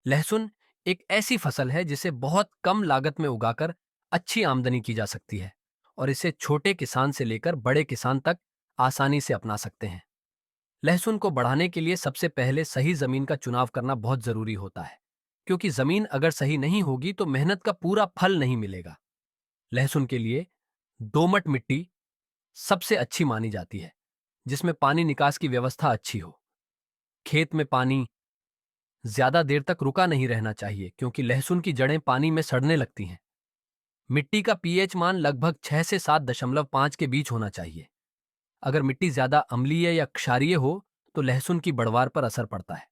लहसुन एक ऐसी फसल है जिसे बहुत कम लागत में उगाकर अच्छी आमदनी की जा सकती है और इसे छोटे किसान से लेकर बड़े किसान तक आसानी से अपना सकते हैं। लहसुन को बढ़ाने के लिए सबसे पहले सही जमीन का चुनाव करना बहुत जरूरी होता है, क्योंकि जमीन अगर सही नहीं होगी तो मेहनत का पूरा फल नहीं मिलेगा। लहसुन के लिए दोमट मिट्टी सबसे अच्छी मानी जाती है, जिसमें पानी निकास की व्यवस्था अच्छी हो। खेत में पानी ज्यादा देर तक रुका नहीं रहना चाहिए, क्योंकि लहसुन की जड़ें पानी में सड़ने लगती हैं। मिट्टी का पीएच मान लगभग 6 से 7.5 के बीच होना चाहिए। अगर मिट्टी ज्यादा अम्लीय या क्षारीय हो तो लहसुन की बढ़वार पर असर पड़ता है।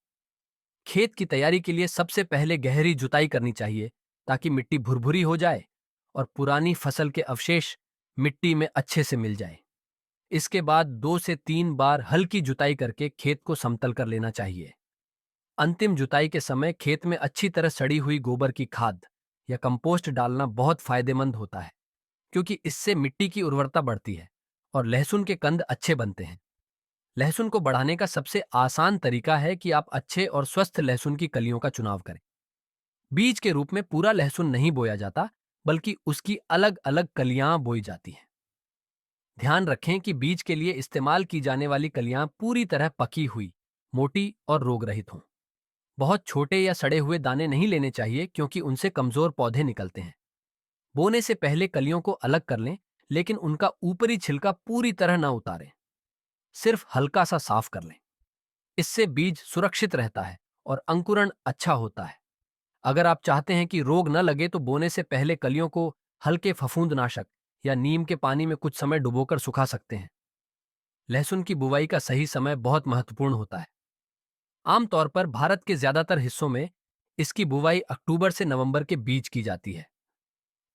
खेत की तैयारी के लिए सबसे पहले गहरी जुताई करनी चाहिए, ताकि मिट्टी भुरभुरी हो जाए और पुरानी फसल के अवशेष मिट्टी में अच्छे से मिल जाए। इसके बाद 2 से 3 बार हल्की जुताई करके खेत को समतल कर लेना चाहिए। अंतिम जुताई के समय खेत में अच्छी तरह सड़ी हुई गोबर की खाद या कंपोस्ट डालना बहुत फायदेमंद होता है, क्योंकि इससे मिट्टी की उर्वरता बढ़ती है और लहसुन के कंद अच्छे बनते हैं। लहसुन को बढ़ाने का सबसे आसान तरीका है कि आप अच्छे और स्वस्थ लहसुन की कलियों का चुनाव करें। बीज के रूप में पूरा लहसुन नहीं बोया जाता, बल्कि उसकी अलग अलग कलियां बोई जाती हैं। ध्यान रखें कि बीज के लिए इस्तेमाल की जाने वाली कलियां पूरी तरह पकी हुई, मोटी और रोग रहित हों। बहुत छोटे या सड़े हुए दाने नहीं लेने चाहिए, क्योंकि उनसे कमजोर पौधे निकलते हैं। बोने से पहले कलियों को अलग कर लें, लेकिन उनका ऊपरी छिलका पूरी तरह ना उतारें, सिर्फ हल्का सा साफ कर लें। इससे बीज सुरक्षित रहता है और अंकुरण अच्छा होता है। अगर आप चाहते हैं कि रोग न लगे तो बोने से पहले कलियों को हल्के फफूंदनाशक या नीम के पानी में कुछ समय डुबोकर सुखा सकते हैं। लहसुन की बुवाई का सही समय बहुत महत्वपूर्ण होता है। आमतौर पर भारत के ज्यादातर हिस्सों में इसकी बुवाई अक्टूबर से नवंबर के बीच की जाती है।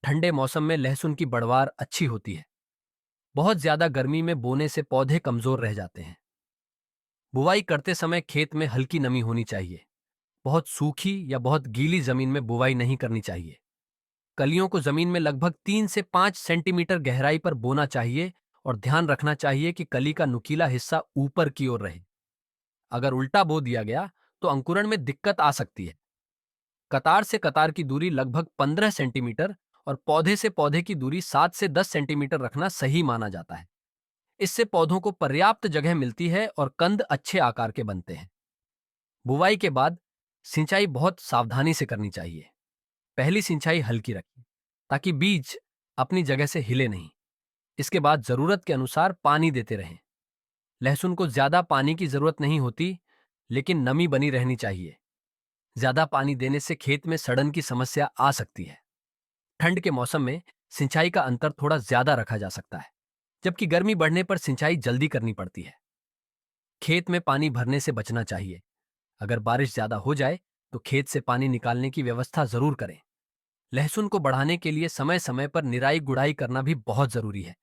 ठंडे मौसम में लहसुन की बढ़वार अच्छी होती है। बहुत ज्यादा गर्मी में बोने से पौधे कमजोर रह जाते हैं। बुवाई करते समय खेत में हल्की नमी होनी चाहिए। बहुत सूखी या बहुत गीली जमीन में बुवाई नहीं करनी चाहिए। कलियों को जमीन में लगभग 3 से 5 सेंटीमीटर गहराई पर बोना चाहिए और ध्यान रखना चाहिए कि कली का नुकीला हिस्सा ऊपर की ओर रहे। अगर उल्टा बो दिया गया तो अंकुरण में दिक्कत आ सकती है। कतार से कतार की दूरी लगभग 15 सेंटीमीटर और पौधे से पौधे की दूरी 7 से 10 सेंटीमीटर रखना सही माना जाता है। इससे पौधों को पर्याप्त जगह मिलती है और कंद अच्छे आकार के बनते हैं। बुवाई के बाद सिंचाई बहुत सावधानी से करनी चाहिए। पहली सिंचाई हल्की रखें, ताकि बीज अपनी जगह से हिले नहीं। इसके बाद जरूरत के अनुसार पानी देते रहें। लहसुन को ज्यादा पानी की जरूरत नहीं होती, लेकिन नमी बनी रहनी चाहिए। ज्यादा पानी देने से खेत में सड़न की समस्या आ सकती है। ठंड के मौसम में सिंचाई का अंतर थोड़ा ज्यादा रखा जा सकता है, जबकि गर्मी बढ़ने पर सिंचाई जल्दी करनी पड़ती है। खेत में पानी भरने से बचना चाहिए। अगर बारिश ज्यादा हो जाए तो खेत से पानी निकालने की व्यवस्था जरूर करें। लहसुन को बढ़ाने के लिए समय समय पर निराई गुड़ाई करना भी बहुत जरूरी है।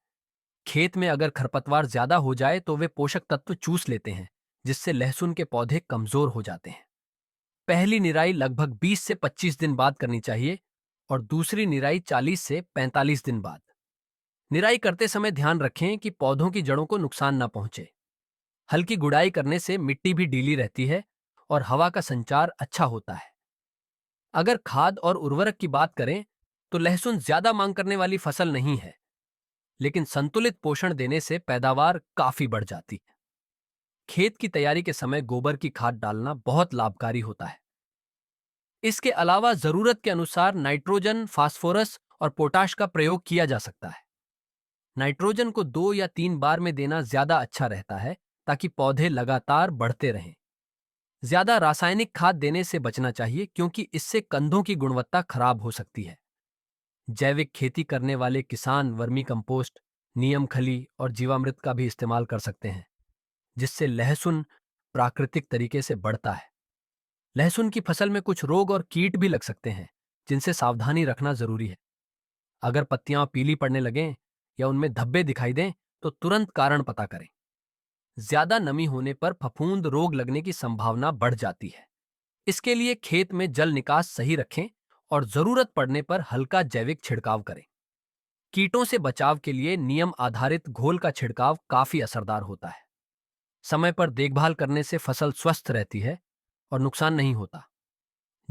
खेत में अगर खरपतवार ज्यादा हो जाए तो वे पोषक तत्व चूस लेते हैं, जिससे लहसुन के पौधे कमजोर हो जाते हैं। पहली निराई लगभग 20 से 25 दिन बाद करनी चाहिए और दूसरी निराई 40 से 45 दिन बाद। निराई करते समय ध्यान रखें कि पौधों की जड़ों को नुकसान न पहुंचे। हल्की गुड़ाई करने से मिट्टी भी ढीली रहती है और हवा का संचार अच्छा होता है। अगर खाद और उर्वरक की बात करें तो लहसुन ज्यादा मांग करने वाली फसल नहीं है, लेकिन संतुलित पोषण देने से पैदावार काफी बढ़ जाती है। खेत की तैयारी के समय गोबर की खाद डालना बहुत लाभकारी होता है। इसके अलावा जरूरत के अनुसार नाइट्रोजन, फास्फोरस और पोटाश का प्रयोग किया जा सकता है। नाइट्रोजन को 2 या 3 बार में देना ज्यादा अच्छा रहता है, ताकि पौधे लगातार बढ़ते रहें। ज्यादा रासायनिक खाद देने से बचना चाहिए, क्योंकि इससे कंदों की गुणवत्ता खराब हो सकती है। जैविक खेती करने वाले किसान वर्मी कंपोस्ट, नीम खली और जीवामृत का भी इस्तेमाल कर सकते हैं, जिससे लहसुन प्राकृतिक तरीके से बढ़ता है। लहसुन की फसल में कुछ रोग और कीट भी लग सकते हैं, जिनसे सावधानी रखना जरूरी है। अगर पत्तियां पीली पड़ने लगें या उनमें धब्बे दिखाई दें तो तुरंत कारण पता करें। ज्यादा नमी होने पर फफूंद रोग लगने की संभावना बढ़ जाती है। इसके लिए खेत में जल निकास सही रखें और जरूरत पड़ने पर हल्का जैविक छिड़काव करें। कीटों से बचाव के लिए नियम आधारित घोल का छिड़काव काफी असरदार होता है। समय पर देखभाल करने से फसल स्वस्थ रहती है और नुकसान नहीं होता।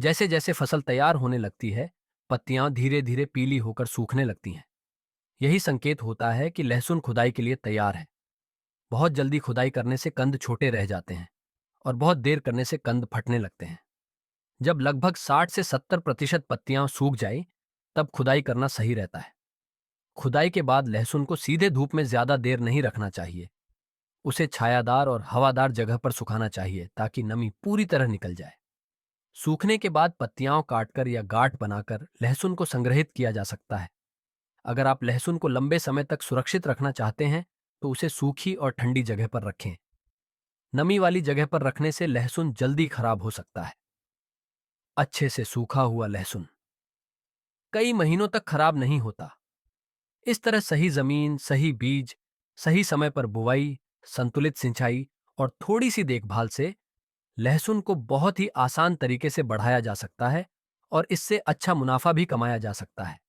जैसे जैसे फसल तैयार होने लगती है, पत्तियां धीरे धीरे पीली होकर सूखने लगती हैं। यही संकेत होता है कि लहसुन खुदाई के लिए तैयार है। बहुत जल्दी खुदाई करने से कंद छोटे रह जाते हैं और बहुत देर करने से कंद फटने लगते हैं। जब लगभग 60 से 70% पत्तियां सूख जाए, तब खुदाई करना सही रहता है। खुदाई के बाद लहसुन को सीधे धूप में ज्यादा देर नहीं रखना चाहिए। उसे छायादार और हवादार जगह पर सुखाना चाहिए ताकि नमी पूरी तरह निकल जाए। सूखने के बाद पत्तियां काटकर या गांठ बनाकर लहसुन को संग्रहित किया जा सकता है। अगर आप लहसुन को लंबे समय तक सुरक्षित रखना चाहते हैं, तो उसे सूखी और ठंडी जगह पर रखें। नमी वाली जगह पर रखने से लहसुन जल्दी खराब हो सकता है। अच्छे से सूखा हुआ लहसुन कई महीनों तक खराब नहीं होता। इस तरह सही जमीन, सही बीज, सही समय पर बुवाई, संतुलित सिंचाई और थोड़ी सी देखभाल से लहसुन को बहुत ही आसान तरीके से बढ़ाया जा सकता है और इससे अच्छा मुनाफा भी कमाया जा सकता है।